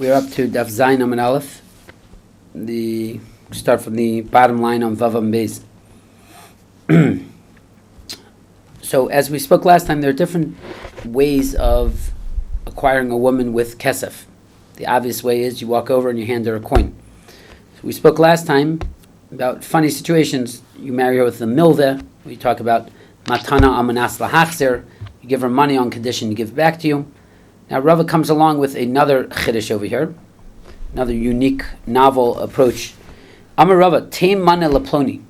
We're up to Daf Zayin Amud Aleph. Start from the bottom line on Vav Am Beis. So, as we spoke last time, there are different ways of acquiring a woman with kesef. The obvious way is you walk over and you hand her a coin. So we spoke last time about funny situations. You marry her with the milveh. We talk about matana amanas lahachzer. You give her money on condition to give it back to you. Now Rava comes along with another chiddush over here, another unique, novel approach. Amar Rava, teim mana laploni.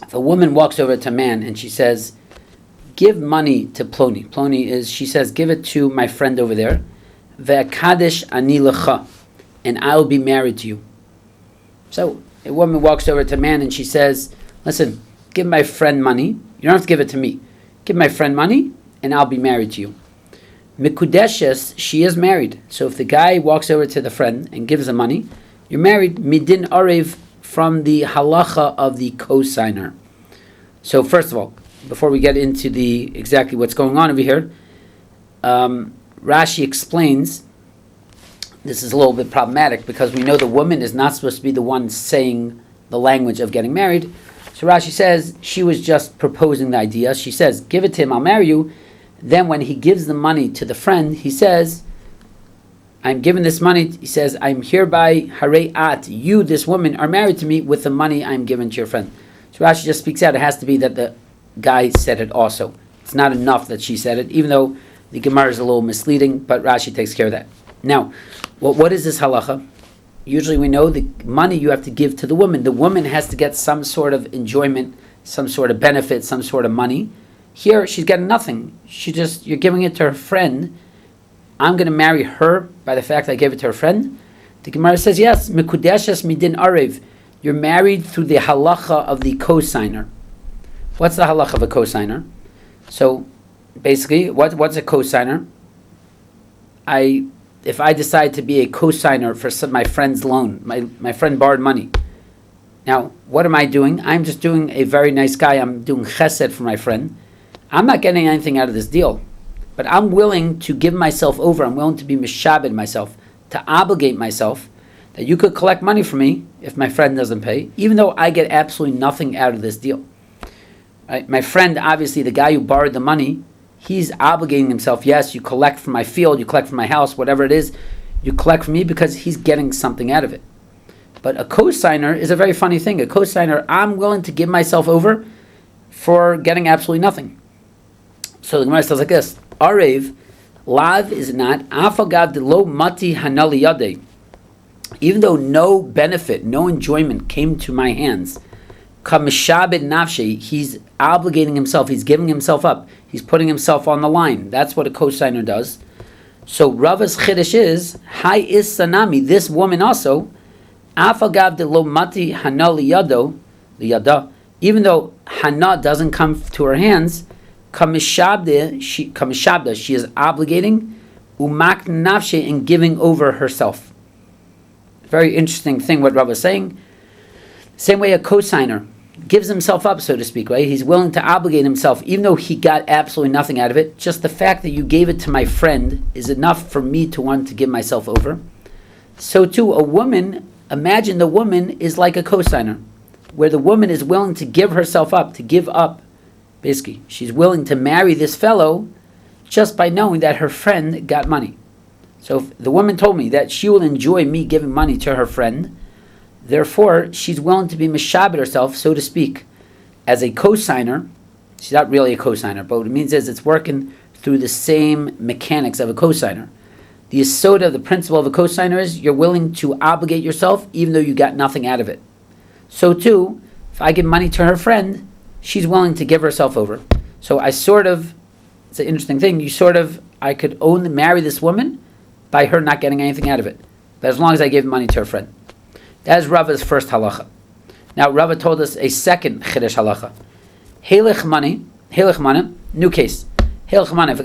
If a woman walks over to a man and she says, give money to Ploni. Ploni is, she says, give it to my friend over there. Ve'akadesh ani lecha, and I'll be married to you. So a woman walks over to a man and she says, listen, give my friend money. You don't have to give it to me. Give my friend money and I'll be married to you. Mikudeshes, she is married. So if the guy walks over to the friend and gives the money, you're married. Midin arev, from the halacha of the co-signer. So first of all, before we get into the exactly what's going on over here, Rashi explains this is a little bit problematic because we know the woman is not supposed to be the one saying the language of getting married. So Rashi says she was just proposing the idea. She says, give it to him, I'll marry you. Then when he gives the money to the friend, he says, I'm giving this money, he says, I'm hereby, hare at, you, this woman, are married to me with the money I'm giving to your friend. So Rashi just speaks out, it has to be that the guy said it also. It's not enough that she said it, even though the Gemara is a little misleading, but Rashi takes care of that. Now, what is this halacha? Usually we know the money you have to give to the woman. The woman has to get some sort of enjoyment, some sort of benefit, some sort of money. Here, she's getting nothing. You're giving it to her friend. I'm going to marry her by the fact I gave it to her friend. The Gemara says, yes, mikudeshes midin arev. You're married through the halacha of the co-signer. What's the halacha of a co-signer? So, basically, what's a co-signer? If I decide to be a co-signer for my friend's loan, my friend borrowed money. Now, what am I doing? I'm just doing a very nice guy. I'm doing chesed for my friend. I'm not getting anything out of this deal, but I'm willing to give myself over. I'm willing to be mishabed myself, to obligate myself, that you could collect money from me if my friend doesn't pay, even though I get absolutely nothing out of this deal. Right? My friend, obviously, the guy who borrowed the money, he's obligating himself. Yes, you collect from my field, you collect from my house, whatever it is, you collect from me because he's getting something out of it. But a co-signer is a very funny thing. A co-signer, I'm willing to give myself over for getting absolutely nothing. So the Gemara says like this: Arev, lav is not afagav de lo mati hanali yadei. Even though no benefit, no enjoyment came to my hands, kamishabed nafshe, he's obligating himself. He's giving himself up. He's putting himself on the line. That's what a co-signer does. So Rava's chiddush is hi is sanami. This woman also afagav de lo mati hanali yada. Even though hana doesn't come to her hands. Kamishabda, she is obligating umak nafshe, in giving over herself. Very interesting thing what Rabbi is saying. Same way a co-signer gives himself up, so to speak, right? He's willing to obligate himself, even though he got absolutely nothing out of it. Just the fact that you gave it to my friend is enough for me to want to give myself over. So too, a woman, imagine the woman is like a co-signer, where the woman is willing to give herself up, to give up. Basically, she's willing to marry this fellow just by knowing that her friend got money. So if the woman told me that she will enjoy me giving money to her friend, therefore she's willing to be mishabed herself, so to speak, as a co-signer. She's not really a co-signer, but what it means is it's working through the same mechanics of a co-signer. The yesod of the principle of a co-signer is you're willing to obligate yourself even though you got nothing out of it. So too, if I give money to her friend, she's willing to give herself over. So it's an interesting thing, I could only marry this woman by her not getting anything out of it. But as long as I gave money to her friend. That is Rava's first halacha. Now Rava told us a second chiddush halacha. Heilich money, new case. Heilich money, if a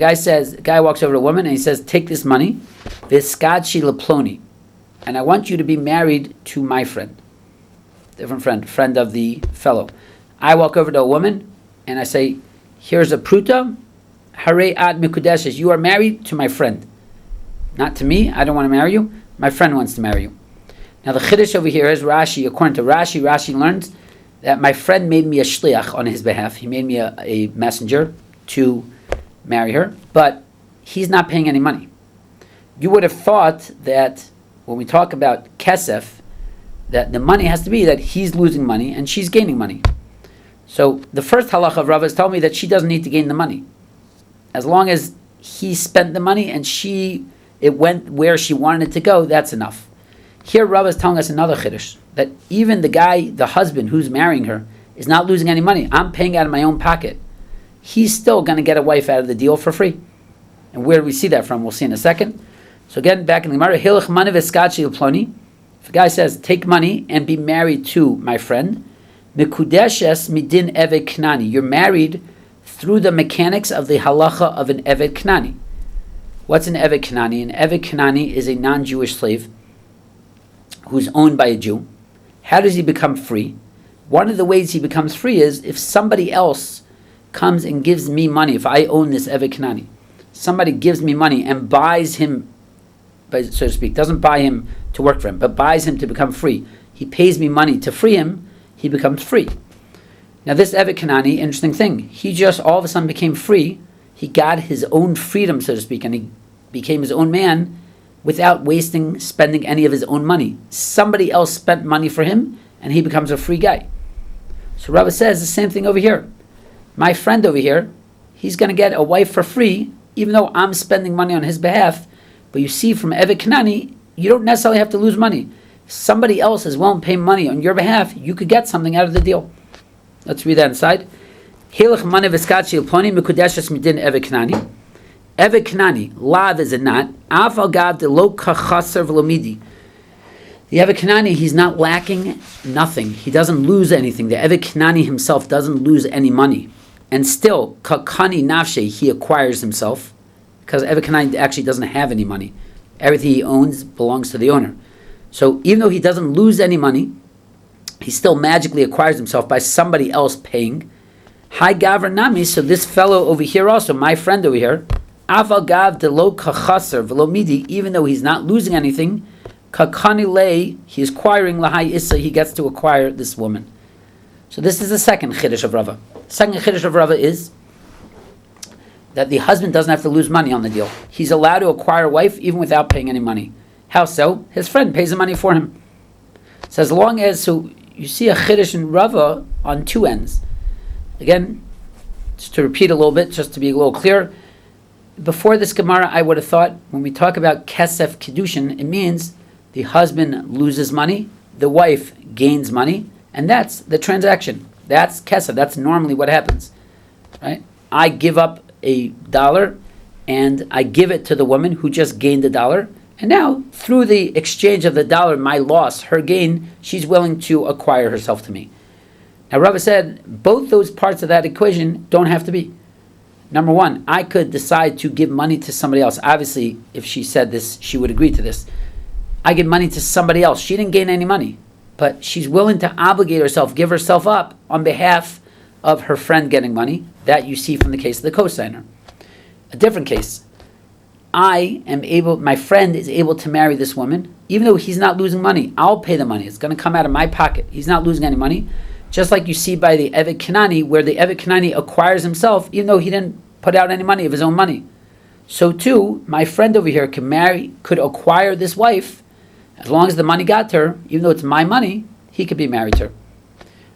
guy walks over to a woman and he says, take this money, v'skadshi leploni, and I want you to be married to my friend. Different friend of the fellow. I walk over to a woman and I say, here's a pruta, hare ad mikudeshes, you are married to my friend. Not to me, I don't want to marry you. My friend wants to marry you. Now the Chiddush over here is Rashi. According to Rashi learns that my friend made me a shliach on his behalf. He made me a messenger to marry her, but he's not paying any money. You would have thought that when we talk about kesef, that the money has to be that he's losing money and she's gaining money. So the first halacha of Rava is telling me that she doesn't need to gain the money. As long as he spent the money and it went where she wanted it to go, that's enough. Here Rava is telling us another chiddush, that even the husband who's marrying her, is not losing any money. I'm paying out of my own pocket. He's still going to get a wife out of the deal for free. And where do we see that from? We'll see in a second. So again, back in the Gemara, Hilch mani v'skachi l'ploni. If a guy says, take money and be married to my friend, mikudeshes midin eved knani. You're married through the mechanics of the halacha of an eved knani. What's an eved knani? An eved knani is a non-Jewish slave who's owned by a Jew. How does he become free? One of the ways he becomes free is if somebody else comes and gives me money. If I own this eved knani, somebody gives me money and buys him, so to speak, doesn't buy him to work for him, but buys him to become free. He pays me money to free him, he becomes free. Now this eved knani, interesting thing, he just all of a sudden became free. He got his own freedom, so to speak, and he became his own man without spending any of his own money. Somebody else spent money for him, and he becomes a free guy. So Rava says the same thing over here. My friend over here, he's going to get a wife for free, even though I'm spending money on his behalf. But you see, from eved knani, you don't necessarily have to lose money. If somebody else is willing to pay money on your behalf, you could get something out of the deal. Let's read that inside. Hilch mani v'skachi l'ploni mikudeshes midin eved knani. Eved knani, lav is a not. Af al gav de lo kachaser v'lomidi. The eved knani, he's not lacking nothing. He doesn't lose anything. The eved knani himself doesn't lose any money. And still, kakani nafshe, he acquires himself, because eved knani actually doesn't have any money. Everything he owns belongs to the owner. So even though he doesn't lose any money, he still magically acquires himself by somebody else paying. Hi gavra nami, so this fellow over here also, my friend over here, aval gav de lo kachaser v'lo midi, even though he's not losing anything, kakani lei, he's acquiring lahai issa, he gets to acquire this woman. So this is the second chiddush of Rava. Second chiddush of Rava is that the husband doesn't have to lose money on the deal. He's allowed to acquire a wife even without paying any money. How so? His friend pays the money for him. So as long as, so you see a chiddush in Rava on two ends. Again, just to repeat a little bit, just to be a little clear, before this Gemara, I would have thought when we talk about kesef Kiddushin, it means the husband loses money, the wife gains money, and that's the transaction. That's kesef. That's normally what happens, right? I give up $1 and I give it to the woman who just gained $1, and now through the exchange of the dollar, my loss, her gain, she's willing to acquire herself to me. Now Rava said both those parts of that equation don't have to be. Number one, I could decide to give money to somebody else. Obviously, if she said this, she would agree to this. I give money to somebody else. She didn't gain any money, but she's willing to obligate herself, give herself up on behalf of her friend getting money. That you see from the case of the cosigner. A different case, my friend is able to marry this woman, even though he's not losing money. I'll pay the money. It's going to come out of my pocket. He's not losing any money. Just like you see by the eved knani, where the eved knani acquires himself, even though he didn't put out any money of his own money. So too, my friend over here could acquire this wife, as long as the money got to her, even though it's my money, he could be married to her.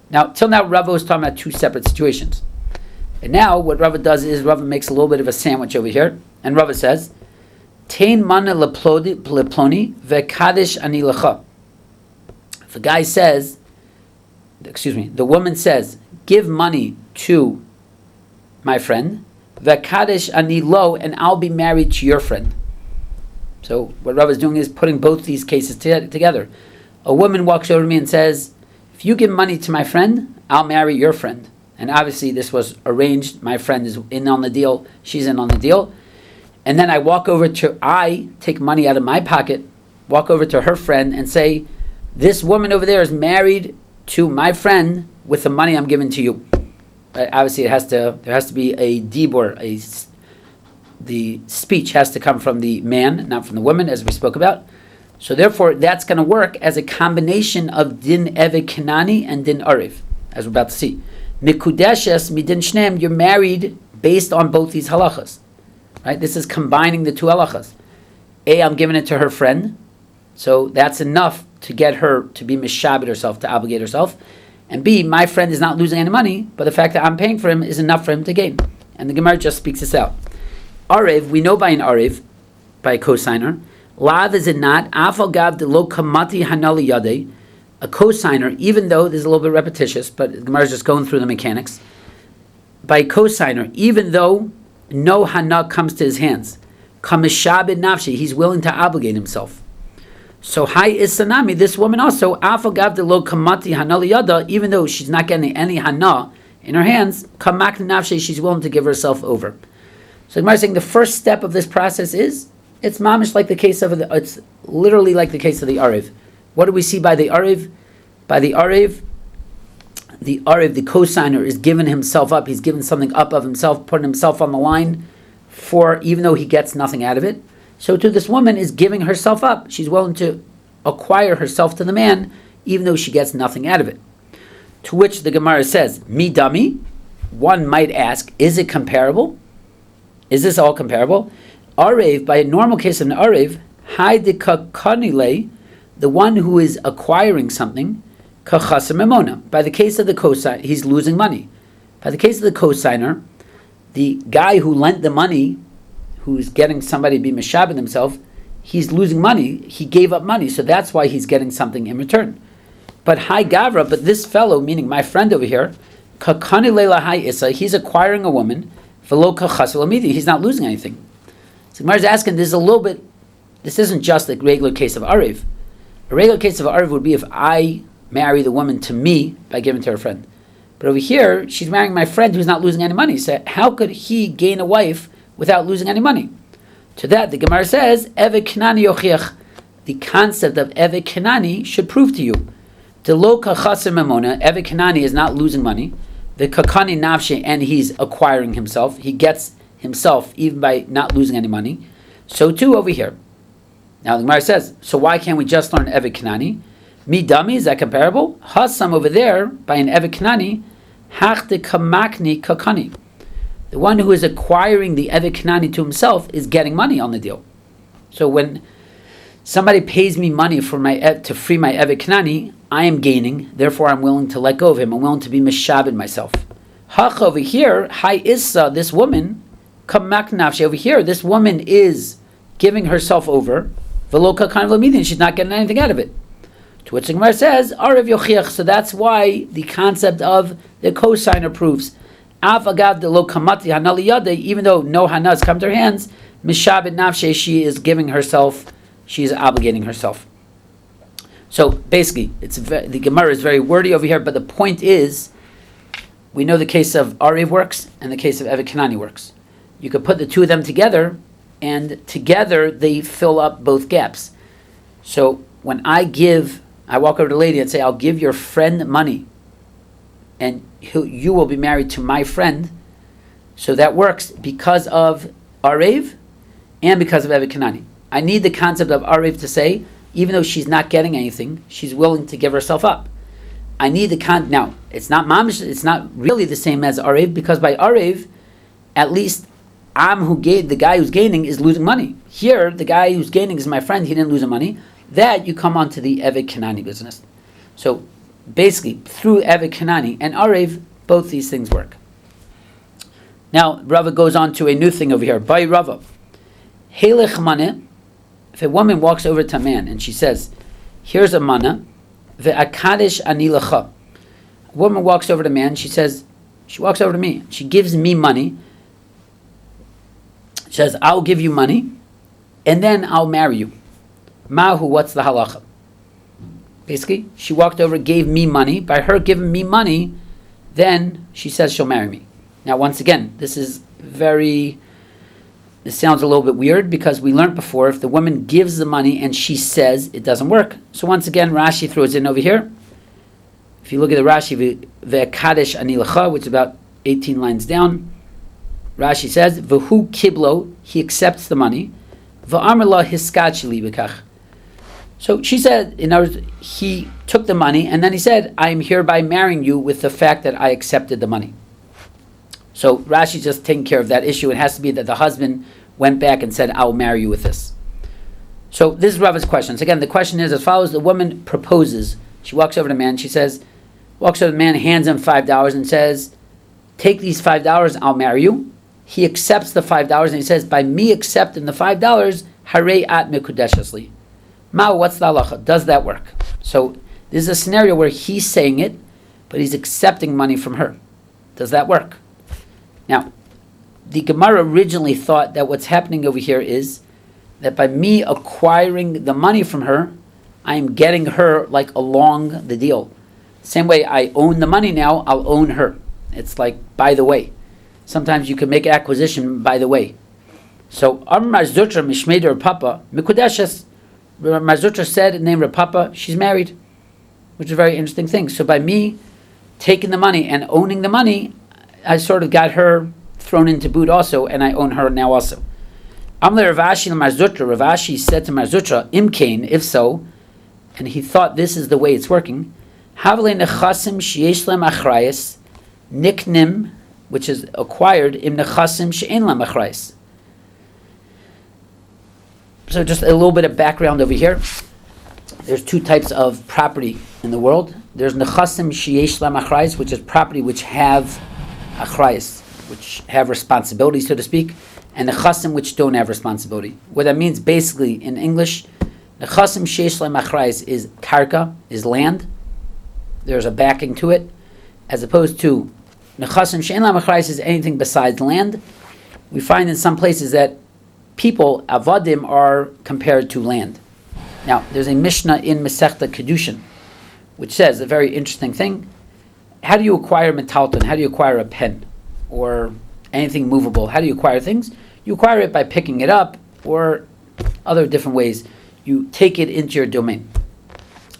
Now, till now, Rava was talking about two separate situations. And now, what Rava does is, Rava makes a little bit of a sandwich over here, and Rava says, Tein mana leploni vekadish ani lecha. If a guy says, the woman says, give money to my friend, v'kadesh ani lo, and I'll be married to your friend. So what Rav is doing is putting both these cases together. A woman walks over to me and says, if you give money to my friend, I'll marry your friend. And obviously this was arranged. My friend is in on the deal. She's in on the deal. And then I take money out of my pocket, walk over to her friend and say, this woman over there is married to my friend with the money I'm giving to you. Obviously, there has to be a dibur, the speech has to come from the man, not from the woman, as we spoke about. So therefore, that's going to work as a combination of din Eved Kenani and din Ariv, as we're about to see. Mikudeshes midin shneim, you're married based on both these halachas. Right? This is combining the two halachas. A, I'm giving it to her friend, so that's enough to get her to be mishabed herself, to obligate herself. And B, my friend is not losing any money, but the fact that I'm paying for him is enough for him to gain. And the Gemara just speaks this out. Ariv, we know by an Ariv, by a cosigner, Lav is it not, Afal Gav de lo kamati hanali yade, a cosigner, even though this is a little bit repetitious, but the Gemara is just going through the mechanics. By a cosigner, even though no hana comes to his hands, Kamishabed nafshi, he's willing to obligate himself. So hi isanami, this woman also, afagav de lo kamati hanali yada, even though she's not getting any hana in her hands, kamak nafshi, she's willing to give herself over. So Gemara is saying the first step of this process is, it's mamish like the case of it's literally like the case of the Ariv. What do we see by the Ariv? By the Ariv, the cosigner is giving himself up, he's giving something up of himself, putting himself on the line for, even though he gets nothing out of it. So too, this woman is giving herself up. She's willing to acquire herself to the man, even though she gets nothing out of it. To which the Gemara says, mi dami, one might ask, is it comparable? Is this all comparable? Arev, by a normal case of an Arev, haidika kanile, the one who is acquiring something, kachasar memona. By the case of the cosigner, he's losing money. By the case of the cosigner, the guy who lent the money, who's getting somebody to be meshabed himself, he's losing money. He gave up money, so that's why he's getting something in return. But hi gavra, but this fellow, meaning my friend over here, kakanile lahai isa, he's acquiring a woman, velo kachasar lamidi, he's not losing anything. So Gemara is asking, this isn't just a regular case of Ariv. A regular case of Ariv would be if I marry the woman to me by giving to her friend. But over here, she's marrying my friend who's not losing any money. So how could he gain a wife without losing any money? To that, the Gemara says, Eved Kenani yochiach. The concept of Eved Kenani should prove to you. De lo kachasar memona, Eved Kenani is not losing money. The kakani nafshe, and he's acquiring himself. He gets himself even by not losing any money. So too over here. Now the Gemara says, so why can't we just learn Eved Kenani? Mi dami, is that comparable? Hasam over there, by an Eved Kenani, hach de kamakni kakani. The one who is acquiring the Eved Kenani to himself is getting money on the deal. So when somebody pays me money for to free my Eved Kenani, I am gaining, therefore I'm willing to let go of him. I'm willing to be mishabed myself. Hach over here, hi issa, this woman, kamak nafshi, over here, this woman is giving herself over, velo kakan v'lamidin, she's not getting anything out of it. To which the Gemara says, Ariv yochiach, so that's why the concept of the cosigner proves, Av agav de lo kamati hanali yade, even though no hanas come to her hands, mishabed nafshe, she is giving herself, she is obligating herself. So basically, the Gemara is very wordy over here, but the point is, we know the case of Ariv works and the case of Eved Kenani works. You could put the two of them together, and together they fill up both gaps. So when I walk over to the lady and say, I'll give your friend money, and you will be married to my friend. So that works because of Ariv and because of Eved Kenani. I need the concept of Ariv to say, even though she's not getting anything, she's willing to give herself up. I need now, it's not mamish, it's not really the same as Ariv, because by Ariv, at least the guy who's gaining is losing money. Here, the guy who's gaining is my friend, he didn't lose the money. That you come onto the Eved Kenani business. So basically, through Eved Kenani and Ariv, both these things work. Now, Rava goes on to a new thing over here. By Rava, Helech maneh, if a woman walks over to a man and she says, here's a mana, ve'akadesh ani lecha. A woman walks over to a man, she walks over to me, she gives me money, she says, I'll give you money, and then I'll marry you. Mahu, what's the halacha? Basically, she walked over, gave me money. By her giving me money, then she says she'll marry me. Now, once again, this sounds a little bit weird because we learned before, if the woman gives the money and she says, it doesn't work. So once again, Rashi throws in over here. If you look at the Rashi, ve'kadesh ani lecha, which is about 18 lines down, Rashi says, "V'hu kiblo," he accepts the money. V'amar la hiskach li b'kach. So she said, in other words, he took the money, and then he said, "I am hereby marrying you with the fact that I accepted the money." So Rashi's just taking care of that issue. It has to be that the husband went back and said, "I'll marry you with this." So this is Rava's question. So again, the question is as follows: the woman proposes. She walks over to the man. She walks over to the man, hands him $5, and says, "Take these $5. I'll marry you." He accepts the $5, and he says, "By me accepting the $5, harei at mikudeshesli." Mao, what's the halacha? Does that work? So this is a scenario where he's saying it, but he's accepting money from her. Does that work? Now, the Gemara originally thought that what's happening over here is that by me acquiring the money from her, I'm getting her like along the deal. Same way I own the money now, I'll own her. It's like by the way. Sometimes you can make acquisition by the way. So Amar Zutra Mishmeder Papa Mikudeshes. Marzutra said, named her Papa, she's married, which is a very interesting thing. So by me taking the money and owning the money, I sort of got her thrown into boot also, and I own her now also. Amle Ravashi and Marzutra. Ravashi said to Marzutra, Imkain, if so, and he thought this is the way it's working. Havle nechasim sheyesh lem achrayis niknim, which is acquired im nechasim she'en lem achrayis. So just a little bit of background over here. There's two types of property in the world. There's nechasim sheyesh lem achrayis, which is property which have achrayis, which have responsibility, so to speak, and nechasim which don't have responsibility. What that means basically in English, nechasim sheyesh lem achrayis is karka, is land. There's a backing to it, as opposed to nechasim she'en lem achrayis is anything besides land. We find in some places that people, avadim, are compared to land. Now, there's a Mishnah in Masechta Kiddushin, which says a very interesting thing. How do you acquire metalton? How do you acquire a pen? Or anything movable? How do you acquire things? You acquire it by picking it up, or other different ways. You take it into your domain.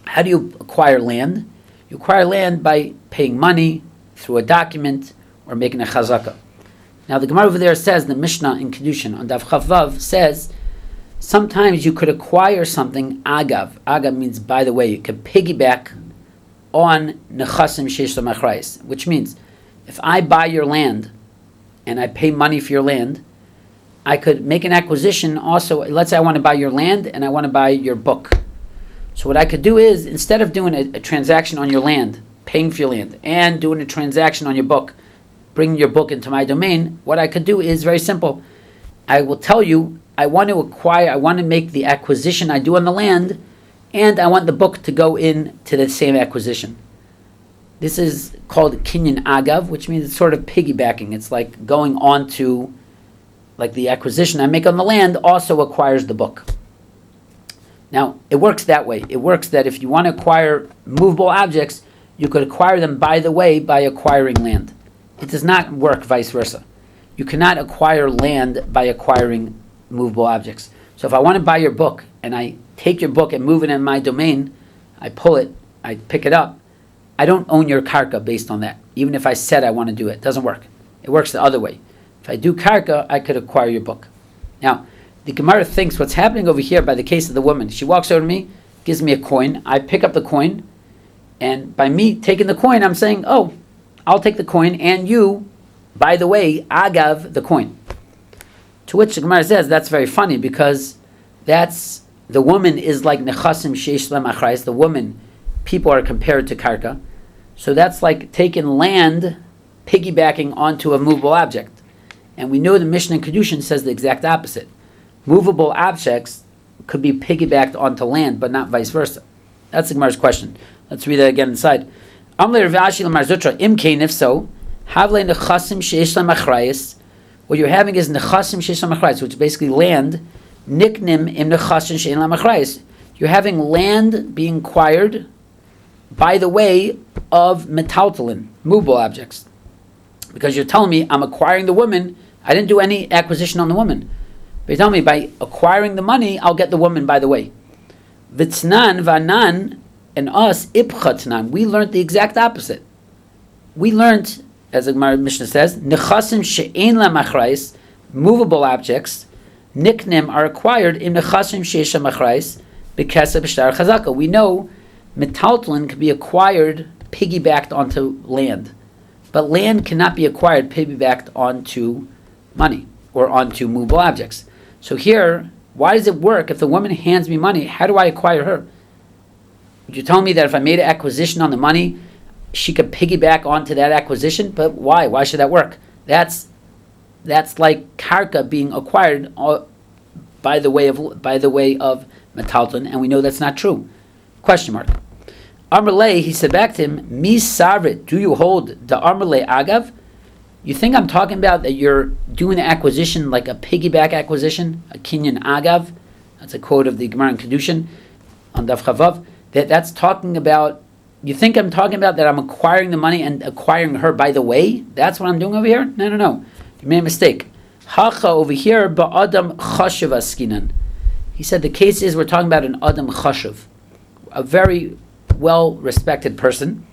How do you acquire land? You acquire land by paying money, through a document, or making a chazakah. Now the Gemara over there says, the Mishnah in Kiddushin on Daf Chav Vav says, sometimes you could acquire something agav. Agav means by the way. You could piggyback on nechasim sheish lem achrayis, which means if I buy your land and I pay money for your land, I could make an acquisition also. Let's say I want to buy your land and I want to buy your book. So what I could do is, instead of doing a transaction on your land, paying for your land, and doing a transaction on your book, bringing your book into my domain, what I could do is very simple. I will tell you, I want to make the acquisition I do on the land, and I want the book to go in to the same acquisition. This is called kinyan agav, which means it's sort of piggybacking. It's like going on to, like the acquisition I make on the land also acquires the book. Now, it works that way. It works that if you want to acquire movable objects, you could acquire them by the way by acquiring land. It does not work vice versa. You cannot acquire land by acquiring movable objects. So if I want to buy your book, and I take your book and move it in my domain, I pull it, I pick it up, I don't own your karka based on that. Even if I said I want to do it, it doesn't work. It works the other way. If I do karka, I could acquire your book. Now, the Gemara thinks what's happening over here by the case of the woman. She walks over to me, gives me a coin, I pick up the coin, and by me taking the coin, I'm saying, oh, I'll take the coin, and you, by the way, agav the coin. To which the Gemara says, that's very funny, because that's, the woman is like nechasim sheish lem achrayis. The woman, people are compared to karka. So that's like taking land, piggybacking onto a movable object. And we know the Mishnah in Kiddushin says the exact opposite. Movable objects could be piggybacked onto land, but not vice versa. That's the Gemara's question. Let's read that again inside. Amle Ravashi l'Marzutra imkein, if so, havle nechasim sheish lem achrayis. What you're having is nechasim sheish lem achrayis, which is basically land. Niknim im nechasim she'en lem achrayis. You're having land being acquired by the way of metaltalin, movable objects. Because you're telling me I'm acquiring the woman, I didn't do any acquisition on the woman. But you're telling me by acquiring the money, I'll get the woman by the way. Vitznan vanan and us ipchatnan. We learned the exact opposite. We learned as the Gemara Mishnah says, nechasim she'ein la machrayis, movable objects, niknim are acquired in nechasim she'esha machrayis, b'kesef b'shtar chazaka. We know metaltlin can be acquired piggybacked onto land, but land cannot be acquired piggybacked onto money or onto movable objects. So here, why does it work if the woman hands me money? How do I acquire her? Would you tell me that if I made an acquisition on the money, she could piggyback onto that acquisition? But why? Why should that work? That's like karka being acquired by the way of metalton, and we know that's not true. Question mark. Amrlei, he said back to him, Mi savrit, do you hold the Amrlei agav? You think I'm talking about that you're doing the acquisition like a piggyback acquisition, a kinyan agav? That's a quote of the Gemara in Kiddushin on Daf Chavav. That's talking about, you think I'm talking about that I'm acquiring the money and acquiring her by the way? That's what I'm doing over here? No. You made a mistake. Hacha over here, ba'adam chashav askinan. He said the case is we're talking about an adam chashav, a very well-respected person.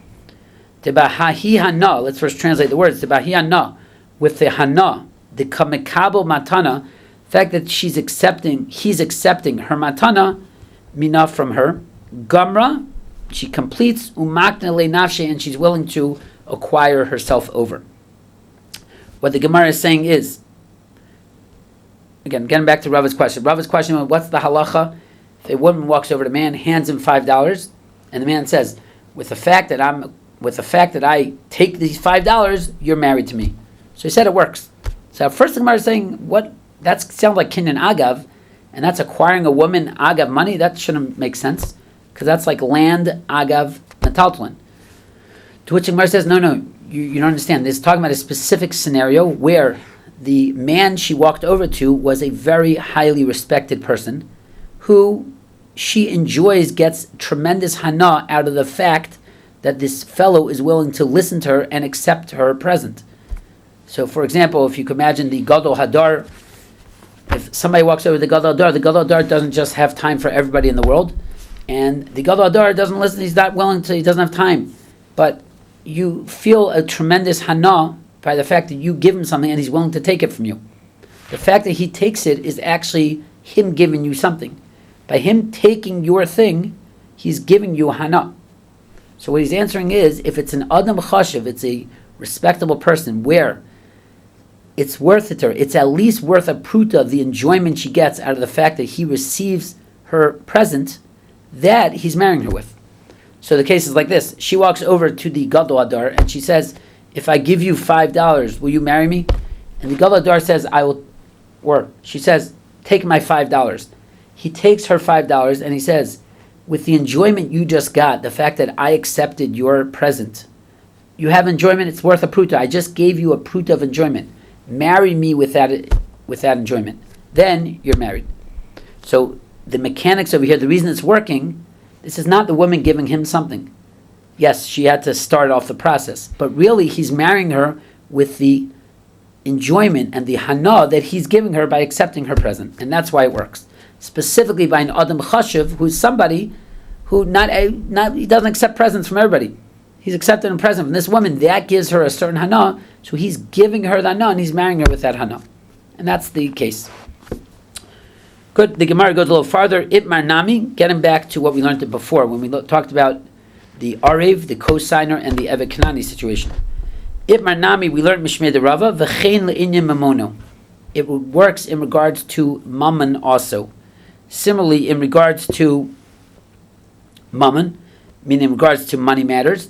Tebahi hana, let's first translate the words. Tebahi hana, with the hana, the kamekabo matana, the fact that he's accepting her matana, mina from her. Gamra, she completes umakna le nafshe, and she's willing to acquire herself over. What the Gemara is saying is, again, getting back to Rava's question. Rava's question was, what's the halacha? If a woman walks over to a man, hands him $5, and the man says, with the fact that I take these $5, you're married to me. So he said it works. So first the Gemara is saying, what? That sounds like kinyan agav, and that's acquiring a woman agav money. That shouldn't make sense, because that's like land agav metaltlin. To which the Gemara says, no, you don't understand. This is talking about a specific scenario where the man she walked over to was a very highly respected person who she enjoys, gets tremendous hana out of the fact that this fellow is willing to listen to her and accept her present. So, for example, if you could imagine the Gadol Hadar, if somebody walks over to the Gadol Hadar doesn't just have time for everybody in the world, and the Gadol Hadar doesn't listen, he doesn't have time. But you feel a tremendous hana by the fact that you give him something and he's willing to take it from you. The fact that he takes it is actually him giving you something. By him taking your thing, he's giving you hana. So what he's answering is, if it's an adam chashiv, it's a respectable person, where it's worth it to her, it's at least worth a pruta of the enjoyment she gets out of the fact that he receives her present, that he's marrying her with. So the case is like this. She walks over to the Gadol Hadar and she says, if I give you $5, will you marry me? And the Gadol Hadar says, I will, or she says, take my $5. He takes her $5 and he says, with the enjoyment you just got, the fact that I accepted your present, you have enjoyment, it's worth a pruta. I just gave you a pruta of enjoyment. Marry me with that enjoyment. Then you're married. So the mechanics over here, the reason it's working, this is not the woman giving him something. Yes, she had to start off the process, but really he's marrying her with the enjoyment and the hana that he's giving her by accepting her present, and that's why it works. Specifically by an adam chashiv, who's somebody who he doesn't accept presents from everybody. He's accepted a present from this woman. That gives her a certain hana, so he's giving her the hana and he's marrying her with that hana, and that's the case. Good. The Gemara goes a little farther. Itmar nami, getting back to what we learned before when we talked about the arev, the cosigner, and the evet kanani situation. Itmar nami, we learned mishmei de Rava v'chein le'inyan mamono. It works in regards to mammon also. Similarly, in regards to mammon, meaning in regards to money matters,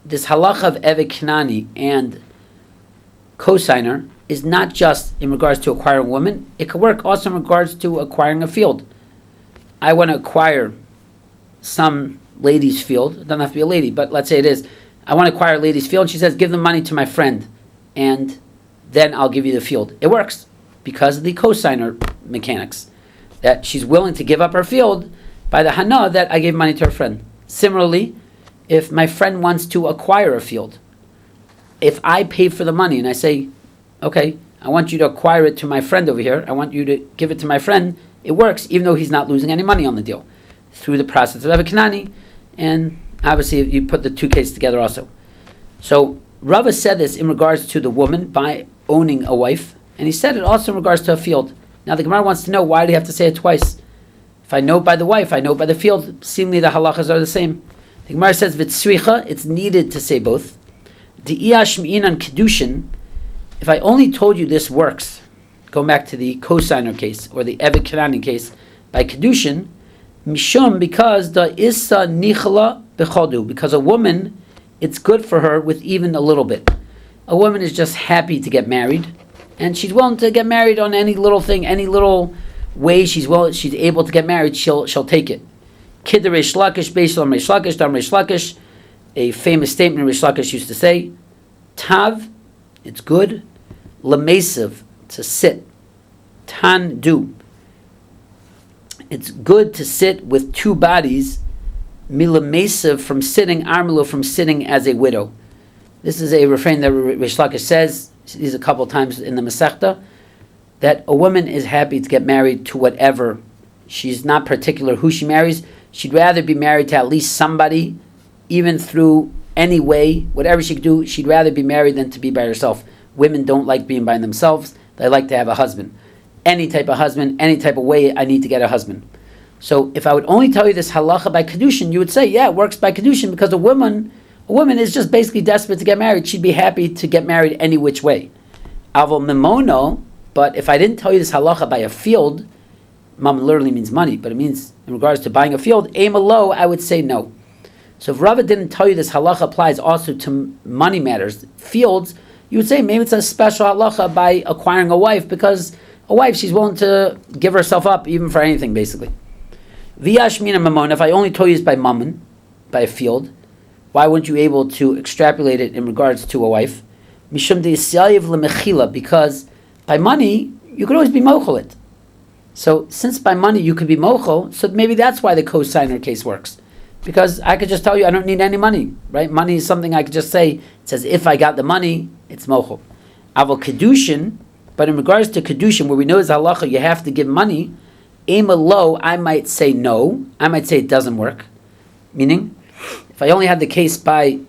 this halacha of evet kanani and cosigner is not just in regards to acquiring a woman. It could work also in regards to acquiring a field. I want to acquire some lady's field. It doesn't have to be a lady, but let's say it is. I want to acquire a lady's field. She says, give the money to my friend, and then I'll give you the field. It works because of the cosigner mechanics, that she's willing to give up her field by the hana that I gave money to her friend. Similarly, if my friend wants to acquire a field, if I pay for the money and I say, okay, I want you to acquire it to my friend over here, I want you to give it to my friend, it works even though he's not losing any money on the deal through the process of evet kanani, and obviously you put the two cases together also. So Rava said this in regards to the woman by owning a wife, and he said it also in regards to a field. Now the Gemara wants to know, why do you have to say it twice? If I know it by the wife, I know it by the field, seemingly the halachas are the same. The Gemara says, v'tzricha, it's needed to say both. Di'iyash mi'inan Kiddushin, if I only told you this works, go back to the cosigner case, or the Eved Kanani case, by Kiddushin, mishum, because the issa nichala b'chodu, because a woman, it's good for her with even a little bit. A woman is just happy to get married, and she's willing to get married on any little thing, any little way she's able to get married, she'll take it. Kid Reish Lakish, based on Reish Lakish, Dam Reish Lakish, a famous statement Reish Lakish used to say, Tav, it's good, Lamesav, to sit, Tan, do. It's good to sit with two bodies, Milamesav, from sitting, Armilo, from sitting as a widow. This is a refrain that Reish Lakish says, these a couple times in the Masechta, that a woman is happy to get married to whatever. She's not particular who she marries. She'd rather be married to at least somebody, even through any way, whatever she could do, she'd rather be married than to be by herself. Women don't like being by themselves. They like to have a husband. Any type of husband, any type of way, I need to get a husband. So if I would only tell you this halacha by Kiddushin, you would say, yeah, it works by Kiddushin, because a woman is just basically desperate to get married. She'd be happy to get married any which way. Avo mimono, but if I didn't tell you this halacha by a field, mam literally means money, but it means in regards to buying a field, aim a low, I would say no. So if Rava didn't tell you this halacha applies also to money matters, fields, you would say maybe it's a special halacha by acquiring a wife, because a wife, she's willing to give herself up even for anything, basically. Viyash mina mamon, if I only told you this by mammon, by a field, why weren't you able to extrapolate it in regards to a wife? Mishum de'isyayiv lemechila, because by money, you could always be mochel it. So since by money you could be mochel, so maybe that's why the cosigner case works. Because I could just tell you I don't need any money, right? Money is something I could just say, it says if I got the money, it's mochel. Avo Kiddushin, but in regards to Kiddushin, where we know as halacha you have to give money, aim a low, I might say no. I might say it doesn't work. Meaning, if I only had the case by,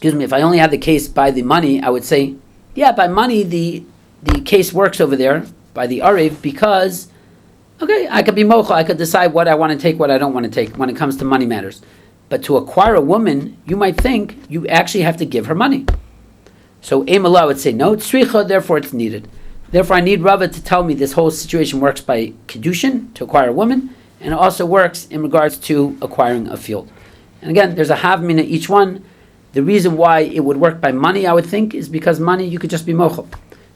if I only had the case by the money, I would say, yeah, by money the case works over there by the Arev, because okay, I could be mocha, I could decide what I want to take, what I don't want to take when it comes to money matters. But to acquire a woman, you might think you actually have to give her money. So Aim Allah would say no, it's tzricha, therefore it's needed. Therefore I need Rava to tell me this whole situation works by Kiddushin, to acquire a woman, and it also works in regards to acquiring a field. And again, there's a havmina each one. The reason why it would work by money, I would think, is because money you could just be mocha.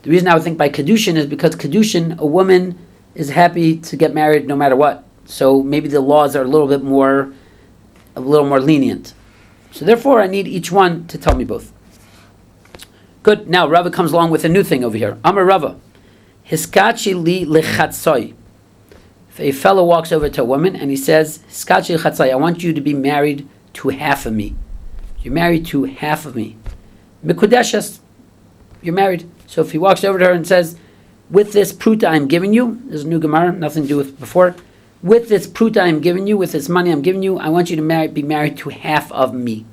The reason I would think by Kiddushin is because Kiddushin, a woman is happy to get married no matter what. So maybe the laws are a little more lenient. So therefore I need each one to tell me both. Good. Now Rava comes along with a new thing over here. Amar Rava, Hiskachi li lechatzoi. If a fellow walks over to a woman and he says, Hiskachi lechatzoi, I want you to be married to half of me. You're married to half of me. Mikudeshes, you're married. So if he walks over to her and says, with this pruta I'm giving you, there's a new Gemara, nothing to do with before, with this pruta I'm giving you, with this money I'm giving you, I want you to be married to half of me.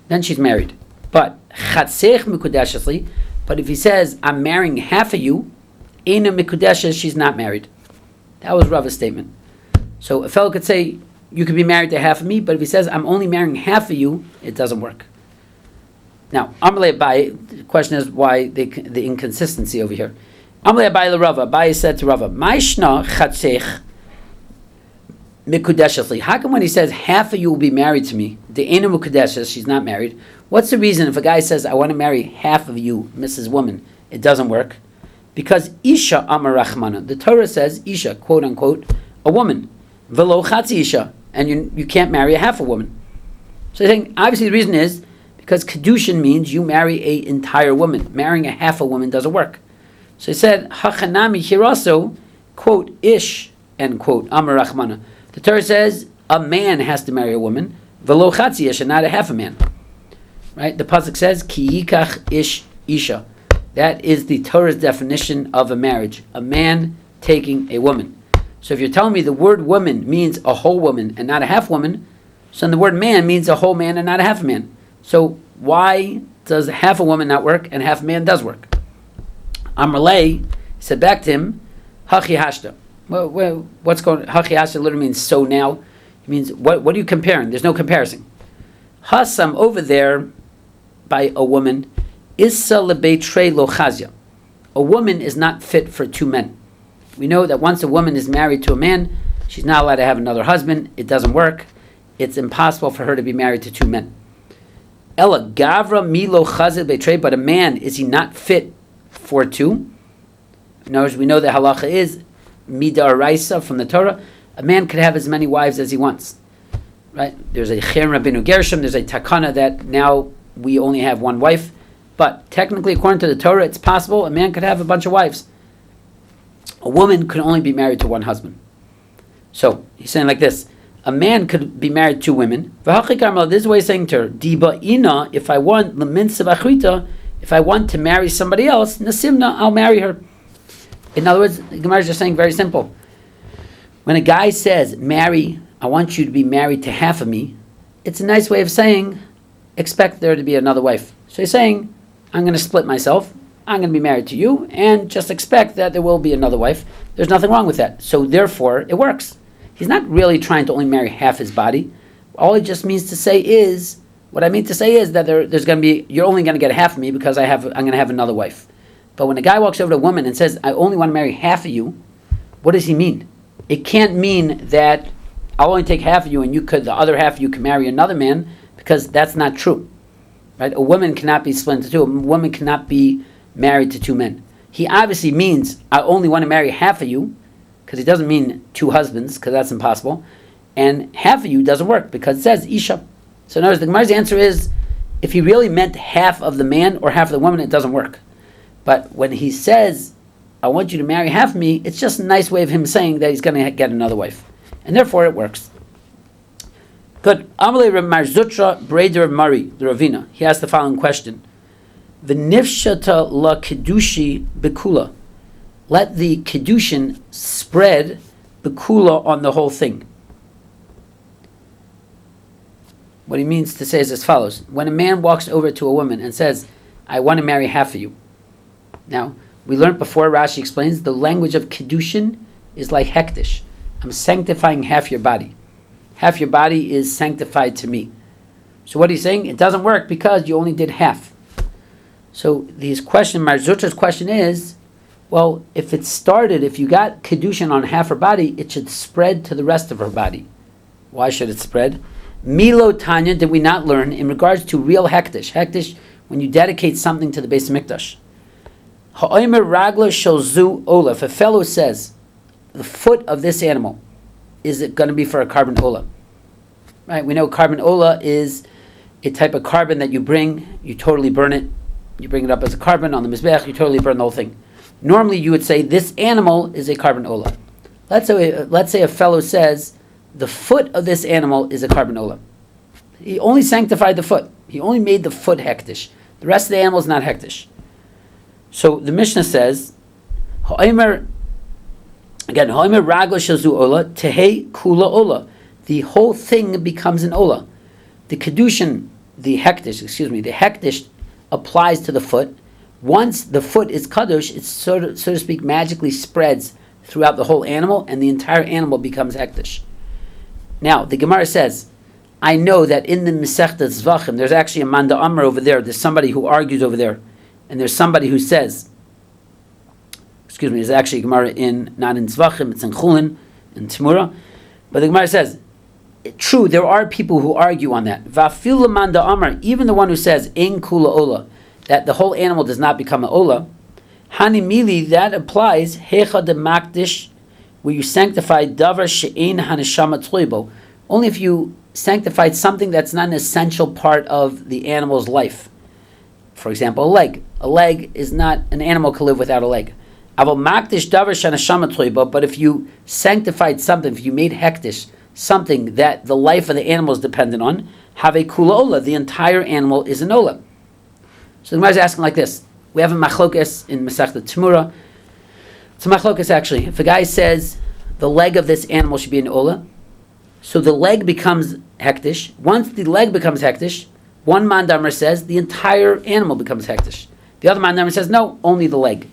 Then she's married. But chatzech mikudeshesli, but if he says, I'm marrying half of you, Eina mikudeshes, she's not married. That was Rava's statement. So a fellow could say, you could be married to half of me, but if he says, I'm only marrying half of you, it doesn't work. Now, Amalei Abai, the question is why the inconsistency over here. Amalei Abai Rava, Abai said to Rava, Maishna chatzech mikudeshesli. How come when he says, half of you will be married to me, the Eina mikudeshes, she's not married, what's the reason if a guy says, I want to marry half of you, Mrs. Woman, it doesn't work? Because Isha Amar Rachmana, the Torah says, Isha, quote unquote, a woman, Velo Chatzi Isha, and you can't marry a half a woman. So I think, obviously the reason is, because Kiddushin means you marry an entire woman. Marrying a half a woman doesn't work. So he said, Hachanami here also, quote, Ish, end quote, Amar Rachmana. The Torah says, a man has to marry a woman, Velo Chatzi Isha, not a half a man. Right? The pasuk says, Ki yikach ish isha. That is the Torah's definition of a marriage. A man taking a woman. So if you're telling me the word woman means a whole woman and not a half woman, so then the word man means a whole man and not a half man. So why does half a woman not work and half a man does work? Amrlei said back to him, Hachi hashta. Well, what's going? Hachi hashta literally means so now. It means what are you comparing? There's no comparison. Hasam over there by a woman, Issa lebeitrei lo chazya. A woman is not fit for two men. We know that once a woman is married to a man, she's not allowed to have another husband. It doesn't work. It's impossible for her to be married to two men. Ella gavra milo chazil beitrei, but a man, is he not fit for two? In other words, we know that halacha is midar raisa from the Torah. A man could have as many wives as he wants. Right? There's a Cher Rabbeinu Gershom, there's a takana that now we only have one wife. But technically, according to the Torah, it's possible a man could have a bunch of wives. A woman could only be married to one husband. So, he's saying like this. A man could be married to women. This is what he's saying to her. Diba ina, if I want to marry somebody else, nasimna, I'll marry her. In other words, the Gemara is just saying very simple. When a guy says, marry, I want you to be married to half of me, it's a nice way of saying, expect there to be another wife. So he's saying, I'm going to split myself, I'm going to be married to you, and just expect that there will be another wife. There's nothing wrong with that. So therefore, it works. He's not really trying to only marry half his body. All he just means to say is, what I mean to say is that there's going to be, you're only going to get half of me because I'm going to have another wife. But when a guy walks over to a woman and says, I only want to marry half of you, what does he mean? It can't mean that I'll only take half of you and the other half of you can marry another man, because that's not true. Right? A woman cannot be split into two. A woman cannot be married to two men. He obviously means, I only want to marry half of you, because he doesn't mean two husbands, because that's impossible. And half of you doesn't work, because it says Isha. So in other words, the Gemara's answer is, if he really meant half of the man or half of the woman, it doesn't work. But when he says, I want you to marry half of me, it's just a nice way of him saying that he's going to get another wife. And therefore it works. Good. Amalei Reb Mar Zutra, Breder of Mari, the Ravina. He asked the following question. V'nifshata la Kiddushi bekula. Let the Kiddushin spread bekula on the whole thing. What he means to say is as follows. When a man walks over to a woman and says, I want to marry half of you. Now, we learned before, Rashi explains, the language of Kiddushin is like hektish. I'm sanctifying half your body. Half your body is sanctified to me. So what he's saying, it doesn't work because you only did half. So Mar Zutra's question is, well, if you got Kiddushin on half her body, it should spread to the rest of her body. Why should it spread? Milo Tanya, did we not learn in regards to real hektish? Hektish, when you dedicate something to the Beis Mikdash. Ha'omer ragla shalzu ola. If a fellow says, the foot of this animal, is it going to be for a carbon ola? Right? We know carbon ola is a type of carbon that you bring, you totally burn it, you bring it up as a carbon on the mizbech, you totally burn the whole thing. Normally you would say this animal is a carbon ola. Let's say a fellow says the foot of this animal is a carbon ola. He only sanctified the foot. He only made the foot hektish. The rest of the animal is not hektish. So the Mishnah says, Ha'omer ragla shazu ola, tehei kula ola. The whole thing becomes an ola. The Kiddushin, the hektish applies to the foot. Once the foot is kadosh, it so to speak magically spreads throughout the whole animal, and the entire animal becomes hektish. Now, the Gemara says, I know that in the Masechta Zvachim, there's actually a Manda Amr over there, there's somebody who argues over there, and there's somebody who says, there's actually a Gemara not in Zvachim, it's in Chulin, in Timura, but the Gemara says, true, there are people who argue on that. Va'afil Manda Amr, even the one who says, in Kula Ola, that the whole animal does not become an Ola, Hani Mili, that applies, Hecha de Makdish, where you sanctify Davar She'ein Haneshama Tloibo, only if you sanctified something that's not an essential part of the animal's life. For example, a leg. A leg is not, an animal can live without a leg. Aval Makdish Davar Shaneshama Tloibo, but if you sanctified something, if you made hektish, something that the life of the animal is dependent on, have a kula ola, the entire animal is an ola. So the Gemara is asking like this. We have a machlokes in Masechta Timura. It's a machlokes actually. If a guy says the leg of this animal should be an ola, so the leg becomes hektish. Once the leg becomes hektish, One mandamer says the entire animal becomes hektish. The other mandamer says no, only the leg.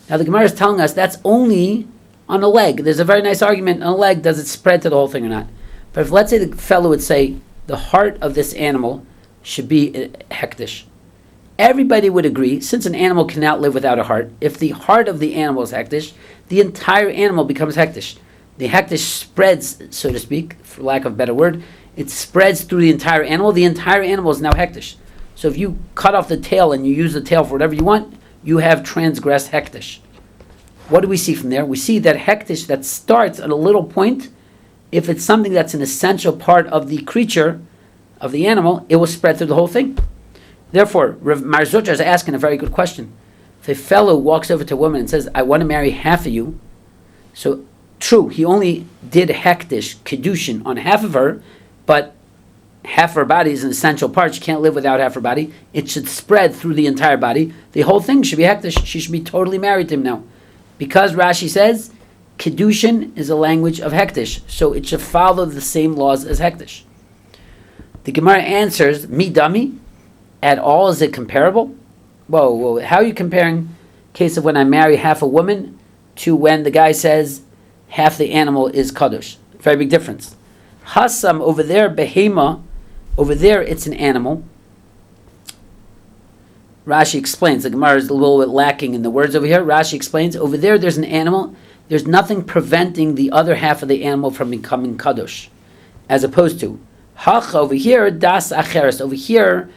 Now the Gemara is telling us that's only on a leg. There's a very nice argument on a leg. Does it spread to the whole thing or not? But if, let's say, the fellow would say the heart of this animal should be hektish, everybody would agree, since an animal cannot live without a heart, if the heart of the animal is hektish, the entire animal becomes hektish. The hektish spreads, so to speak, for lack of a better word, it spreads through the entire animal. The entire animal is now hektish. So if you cut off the tail and you use the tail for whatever you want, you have transgressed hektish. What do we see from there? We see that hektish that starts at a little point, if it's something that's an essential part of the creature, of the animal, it will spread through the whole thing. Therefore, Rav Mar Zutra is asking a very good question. If a fellow walks over to a woman and says, I want to marry half of you, so true, he only did hektish, Kiddushin, on half of her, but half her body is an essential part. She can't live without half her body. It should spread through the entire body. The whole thing should be hektish. She should be totally married to him now. Because Rashi says, Kiddushin is a language of hektish, so it should follow the same laws as hektish. The Gemara answers, mi dami, at all is it comparable? Whoa, how are you comparing case of when I marry half a woman to when the guy says half the animal is kadosh? Very big difference. Hasam, over there, behema, over there it's an animal. Rashi explains, the Gemara is a little bit lacking in the words over here. Rashi explains, over there there's an animal, there's nothing preventing the other half of the animal from becoming kadosh, as opposed to Hach, over here, das acheres, over here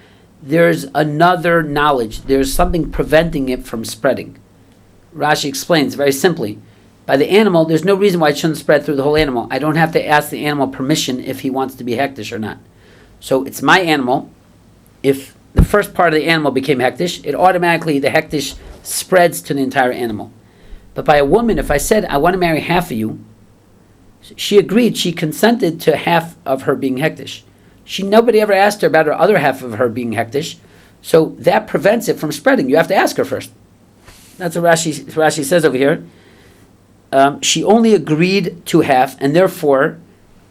there's another knowledge, there's something preventing it from spreading. Rashi explains very simply, by the animal, there's no reason why it shouldn't spread through the whole animal. I don't have to ask the animal permission if he wants to be hektish or not. So it's my animal. If the first part of the animal became hektish, it automatically, the hektish spreads to the entire animal. But by a woman, if I said, I want to marry half of you, she agreed, she consented to half of her being hektish. Nobody ever asked her about her other half of her being hektish, so that prevents it from spreading. You have to ask her first. That's what Rashi says over here. She only agreed to half, and therefore,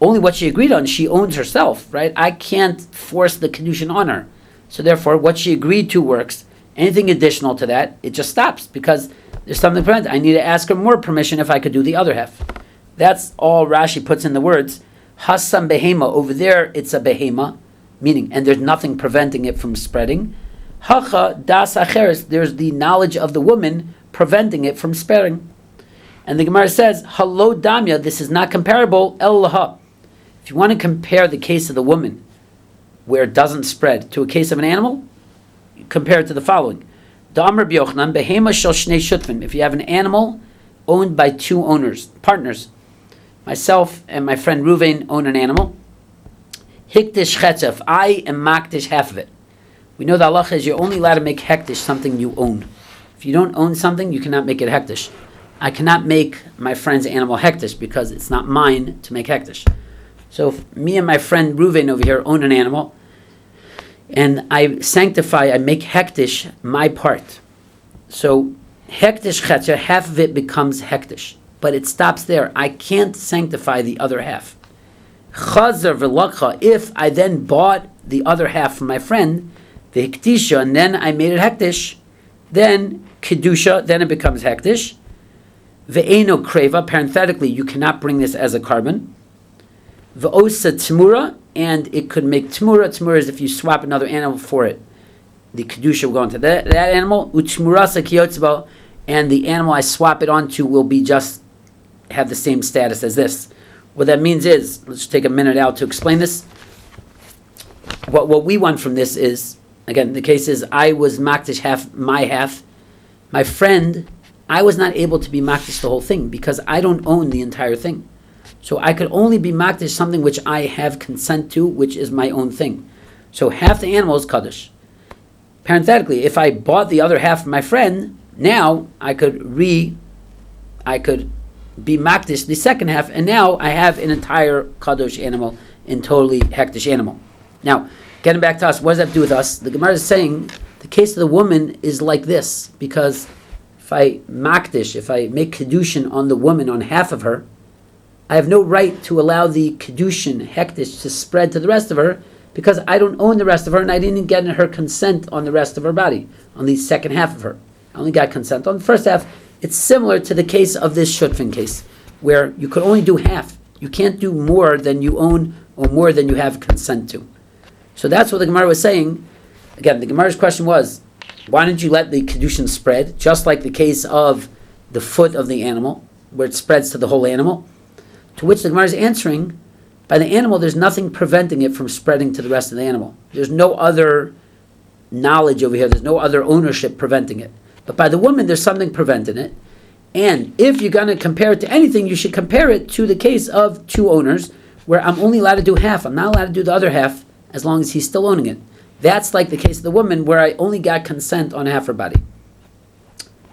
only what she agreed on, she owns herself, right? I can't force the Kiddushin on her. So therefore, what she agreed to works. Anything additional to that, it just stops, because there's something preventing. I need to ask her more permission if I could do the other half. That's all Rashi puts in the words. Hassam behema, over there it's a behema, meaning, and there's nothing preventing it from spreading. Hacha das acheres, there's the knowledge of the woman preventing it from spreading. And the Gemara says, Halo damya, this is not comparable, el laha. If you want to compare the case of the woman, where it doesn't spread, to a case of an animal, compare it to the following. Da'amr b'yochnan, behema shel shnei shutvin. If you have an animal owned by two owners, partners, myself and my friend Ruvain own an animal. Hikdish chetzef, I am makdish half of it. We know the halacha is you're only allowed to make hektish something you own. If you don't own something, you cannot make it hektish. I cannot make my friend's animal hektish because it's not mine to make hektish. So if me and my friend Ruvain over here own an animal, and I make hektish my part. So hektish chetzer, half of it becomes hektish. But it stops there. I can't sanctify the other half. Chazar v'lakha, if I then bought the other half from my friend, the hektisha, and then I made it hektish, then kedusha, then it becomes hektish. Ve'eno kreva, parenthetically, you cannot bring this as a carbon. Ve'osa tmura, and it could make tmura. Tmura is if you swap another animal for it. The kedusha will go into that animal. Utmurasa kiyotzba, and the animal I swap it onto will be just have the same status as this. What that means is, let's take a minute out to explain this. What we want from this is, again, the case is I was makdish half, my friend, I was not able to be makdish the whole thing because I don't own the entire thing. So I could only be makdish something which I have consent to, which is my own thing. So half the animal is kaddish. Parenthetically, if I bought the other half from my friend, now I could be makdish the second half, and now I have an entire kadosh animal and totally hektish animal. Now, getting back to us, what does that have to do with us? The Gemara is saying the case of the woman is like this, because if I make Kiddushin on the woman, on half of her, I have no right to allow the Kiddushin, hektish, to spread to the rest of her, because I don't own the rest of her, and I didn't get her consent on the rest of her body, on the second half of her. I only got consent on the first half. It's similar to the case of this shutfin case, where you could only do half. You can't do more than you own or more than you have consent to. So that's what the Gemara was saying. Again, the Gemara's question was, why didn't you let the Kiddushin spread, just like the case of the foot of the animal, where it spreads to the whole animal? To which the Gemara is answering, by the animal, there's nothing preventing it from spreading to the rest of the animal. There's no other knowledge over here. There's no other ownership preventing it. But by the woman, there's something preventing it. And if you're going to compare it to anything, you should compare it to the case of two owners, where I'm only allowed to do half. I'm not allowed to do the other half as long as he's still owning it. That's like the case of the woman, where I only got consent on half her body.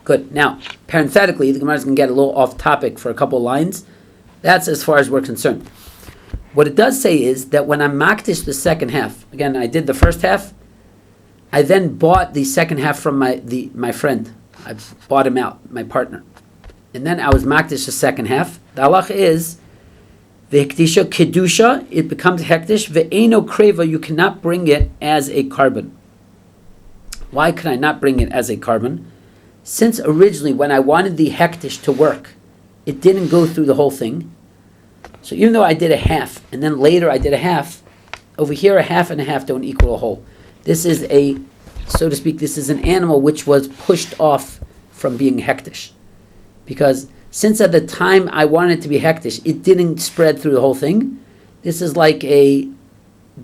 Good. Now, parenthetically, the Gemara is going to get a little off topic for a couple of lines. That's as far as we're concerned. What it does say is that when I'm makdish the second half, again, I did the first half, I then bought the second half from my friend. I bought him out, my partner. And then I was makdish the second half. The halacha is, the hekdisha kedusha, it becomes hekdish. Ve'eno kreva, you cannot bring it as a carbon. Why can I not bring it as a carbon? Since originally, when I wanted the hekdish to work, it didn't go through the whole thing. So even though I did a half, and then later I did a half, over here a half and a half don't equal a whole. This is so to speak, this is an animal which was pushed off from being hektish. Because since at the time I wanted it to be hektish, it didn't spread through the whole thing. This is like a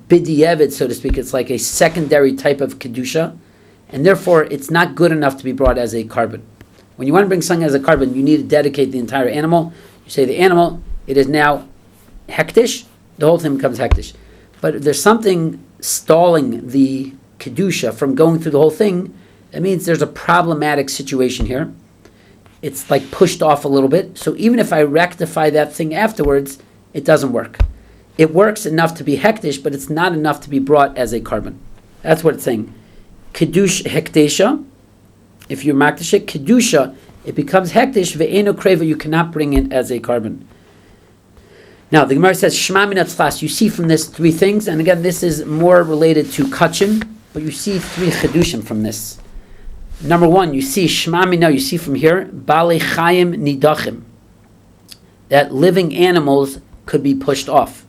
bidiyevit, so to speak. It's like a secondary type of kedusha, and therefore it's not good enough to be brought as a carbon. When you want to bring something as a carbon, you need to dedicate the entire animal. You say the animal, it is now hektish, the whole thing becomes hektish. But if there's something stalling the kedusha from going through the whole thing, that means there's a problematic situation here. It's like pushed off a little bit. So even if I rectify that thing afterwards, it doesn't work. It works enough to be hektish, but it's not enough to be brought as a carbon. That's what it's saying. Kedush hektesha, if you're makdish it, kedusha, it becomes hektish, ve'eno kreva, you cannot bring it as a carbon. Now, the Gemara says, Shema min hatzlas, you see from this three things, and again, this is more related to kachin, but you see three chedushim from this. Number one, you see Shema mina, you see from here, Balei Chayim Nidachim, that living animals could be pushed off.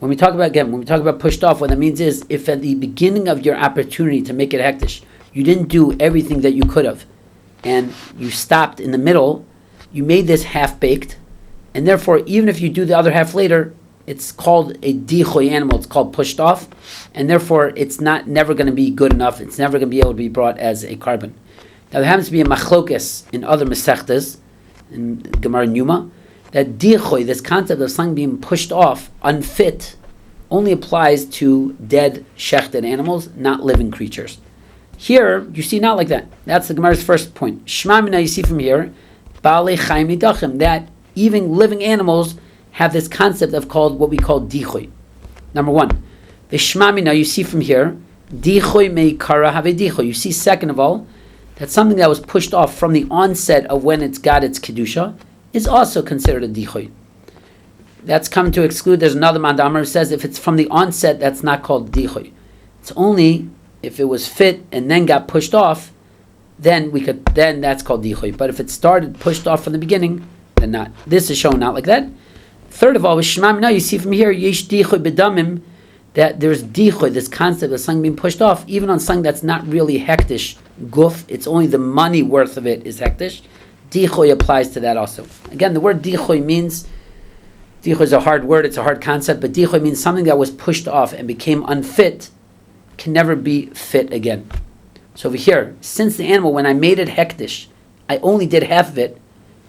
When we talk about pushed off, what that means is, if at the beginning of your opportunity to make it hektish, you didn't do everything that you could have, and you stopped in the middle, you made this half-baked, and therefore, even if you do the other half later, it's called a dichoy animal, it's called pushed off, and therefore it's never going to be good enough, it's never going to be able to be brought as a carbon. Now there happens to be a machlokes in other mesechtas, in Gemara and Yuma, that dichoy, this concept of something being pushed off, unfit, only applies to dead, shechted animals, not living creatures. Here, you see not like that. That's the Gemara's first point. Shema mina, you see from here, Baalei Chaim Nidachim, that even living animals have this concept of what we call dichoy. Number one, the Shema mina, you see from here, dichoy meikara have dichoy. You see, second of all, that something that was pushed off from the onset of when it's got its kedusha is also considered a dichoy. That's come to exclude. There's another mandamar who says if it's from the onset, that's not called dichoy. It's only if it was fit and then got pushed off, then that's called dichoy. But if it started pushed off from the beginning, then not. This is shown not like that. Third of all, with Shema Mina, you see from here, yesh dichoy bedamim, that there's dichoy, this concept of something being pushed off, even on something that's not really hektish guf. It's only the money worth of it is hektish. Dichoy applies to that also. Again, the word dichoy is a hard word, it's a hard concept, but dichoy means something that was pushed off and became unfit can never be fit again. So over here, since the animal, when I made it hektish, I only did half of it,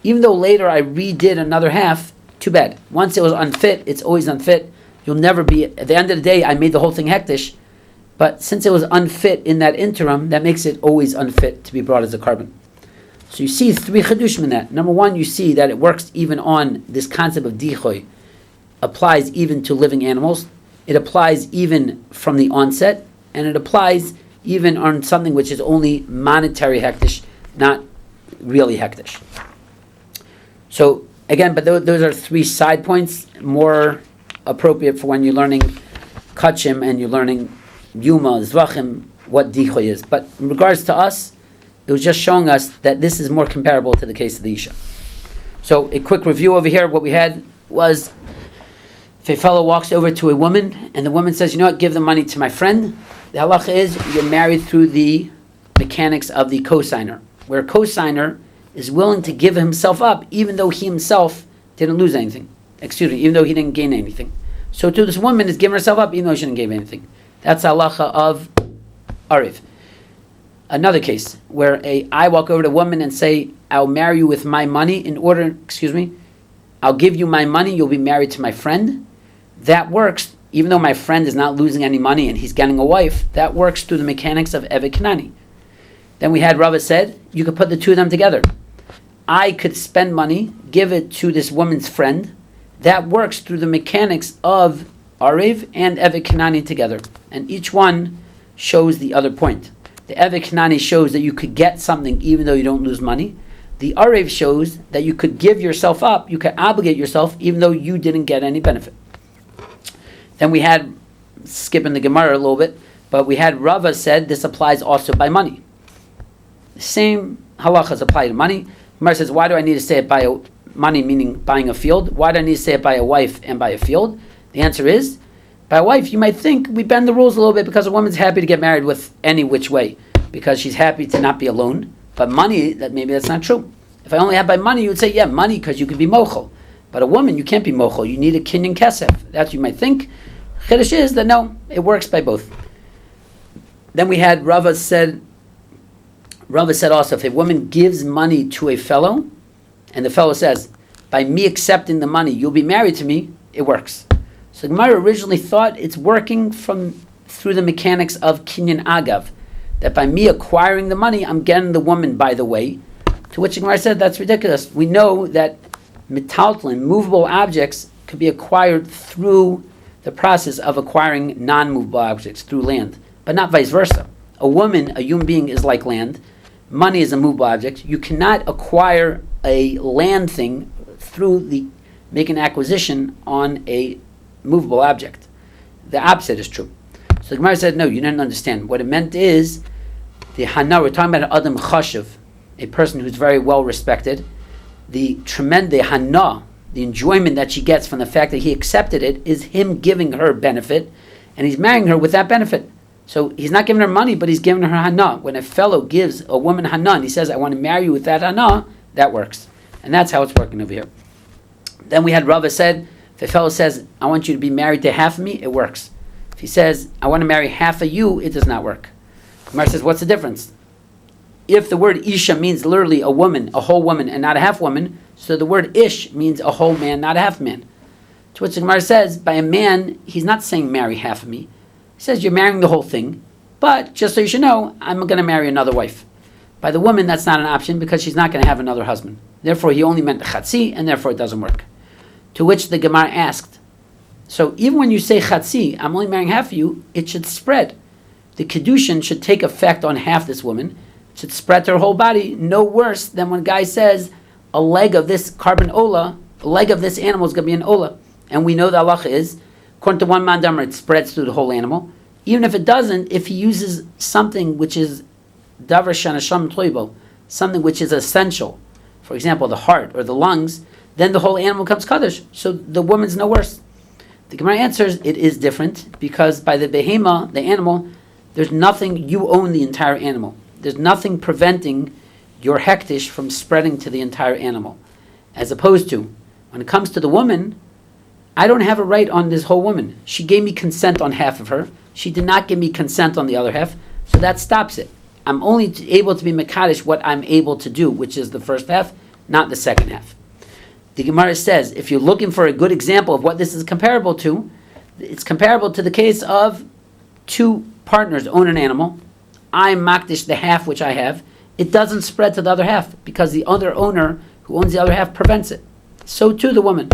even though later I redid another half, too bad. Once it was unfit, it's always unfit. You'll never be, at the end of the day, I made the whole thing hektish, but since it was unfit in that interim, that makes it always unfit to be brought as a carbon. So you see three chedushim in that. Number one, you see that it works even on this concept of dichoy, applies even to living animals. It applies even from the onset, and it applies even on something which is only monetary hektish, not really hektish. So again, but those are three side points, more appropriate for when you're learning kachim and you're learning yuma, zvachim, what dichoy is. But in regards to us, it was just showing us that this is more comparable to the case of the Isha. So a quick review over here. What we had was, if a fellow walks over to a woman and the woman says, you know what, give the money to my friend, the halacha is you're married through the mechanics of the cosigner, where a cosigner is willing to give himself up even though he himself didn't lose anything. Even though he didn't gain anything. So too, this woman is giving herself up even though she didn't gain anything. That's the halacha of Ariv. Another case where I walk over to a woman and say, I'll marry you with my money I'll give you my money, you'll be married to my friend. That works, even though my friend is not losing any money and he's getting a wife, that works through the mechanics of Evet Kanani. Then we had Rava said, you could put the two of them together. I could spend money, give it to this woman's friend. That works through the mechanics of Ariv and Evet Kanani together. And each one shows the other point. The Evet Kanani shows that you could get something even though you don't lose money. The Ariv shows that you could give yourself up, you could obligate yourself even though you didn't get any benefit. Then we had, skipping the Gemara a little bit, but we had Rava said this applies also by money. The same halachas apply to money. Gemara says, why do I need to say it by money, meaning buying a field? Why do I need to say it by a wife and by a field? The answer is, by a wife, you might think we bend the rules a little bit because a woman's happy to get married with any which way, because she's happy to not be alone. But money, maybe that's not true. If I only had by money, you would say, yeah, money, because you could be mochel. But a woman, you can't be mochel. You need a kinyan kesef. That's what you might think. Chiddush is that no, it works by both. Then we had Rava said also, if a woman gives money to a fellow, and the fellow says, by me accepting the money, you'll be married to me, it works. So the Gemara originally thought it's working through the mechanics of kinyan agav, that by me acquiring the money, I'm getting the woman by the way. To which the Gemara said, that's ridiculous. We know that metaltlin, movable objects, could be acquired through the process of acquiring non-movable objects, through land, but not vice versa. A woman, a human being, is like land. Money is a movable object. You cannot acquire a land thing through make an acquisition on a movable object. The opposite is true. So the Gemara said, no, you didn't understand. What it meant is, the hana, we're talking about an adam chashuv, a person who's very well respected. The hana, the enjoyment that she gets from the fact that he accepted it, is him giving her benefit, and he's marrying her with that benefit. So he's not giving her money, but he's giving her hana. When a fellow gives a woman hana, and he says, I want to marry you with that hana, that works. And that's how it's working over here. Then we had Rava said, if a fellow says, I want you to be married to half of me, it works. If he says, I want to marry half of you, it does not work. Gemara says, what's the difference? If the word isha means literally a woman, a whole woman, and not a half woman, so the word ish means a whole man, not a half man. To which the Gemara says, by a man, he's not saying marry half of me. He says you're marrying the whole thing, but just so you should know, I'm going to marry another wife. By the woman, that's not an option because she's not going to have another husband. Therefore, he only meant chatzi, and therefore it doesn't work. To which the Gemara asked, so even when you say chatzi, I'm only marrying half of you, it should spread. The Kiddushin should take effect on half this woman. It should spread to her whole body, no worse than when a guy says, a leg of this carbon ola, a leg of this animal is going to be an ola. And we know the halacha is, according to one mandamar, it spreads through the whole animal. Even if it doesn't, if he uses something which is davar shanasham toibo, something which is essential, for example, the heart or the lungs, then the whole animal becomes kaddish. So the woman's no worse. The Gemara answers, it is different, because by the behema, the animal, there's nothing, you own the entire animal. There's nothing preventing your hektish from spreading to the entire animal. As opposed to, when it comes to the woman, I don't have a right on this whole woman. She gave me consent on half of her. She did not give me consent on the other half, so that stops it. I'm only able to be mekadesh what I'm able to do, which is the first half, not the second half. The Gemara says, if you're looking for a good example of what this is comparable to, it's comparable to the case of two partners own an animal. I makdish the half which I have. It doesn't spread to the other half because the other owner who owns the other half prevents it. So too the woman.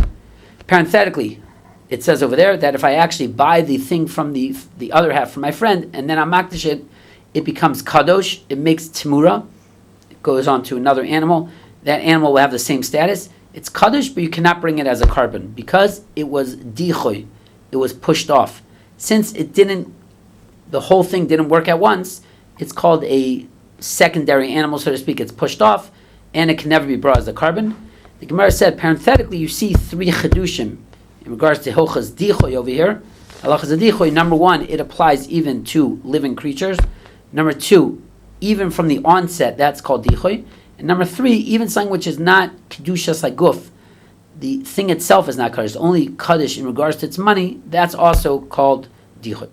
Parenthetically, it says over there that if I actually buy the thing from the other half from my friend and then I makdish it, it becomes kadosh, it makes timura, it goes on to another animal. That animal will have the same status. It's kadosh, but you cannot bring it as a carbon because it was dichoy, it was pushed off. since the whole thing didn't work at once, it's called a secondary animal, so to speak. It's pushed off, and it can never be brought as a carbon. The Gemara said, parenthetically, you see 3 Chidushim in regards to Hilchas Dichoy over here. Halachas Dichoy, number 1, it applies even to living creatures. Number 2, even from the onset, that's called Dichoy. And number 3, even something which is not Kedushas Haguf, the thing itself is not Kaddish, only Kaddish in regards to its money, that's also called Dichoy.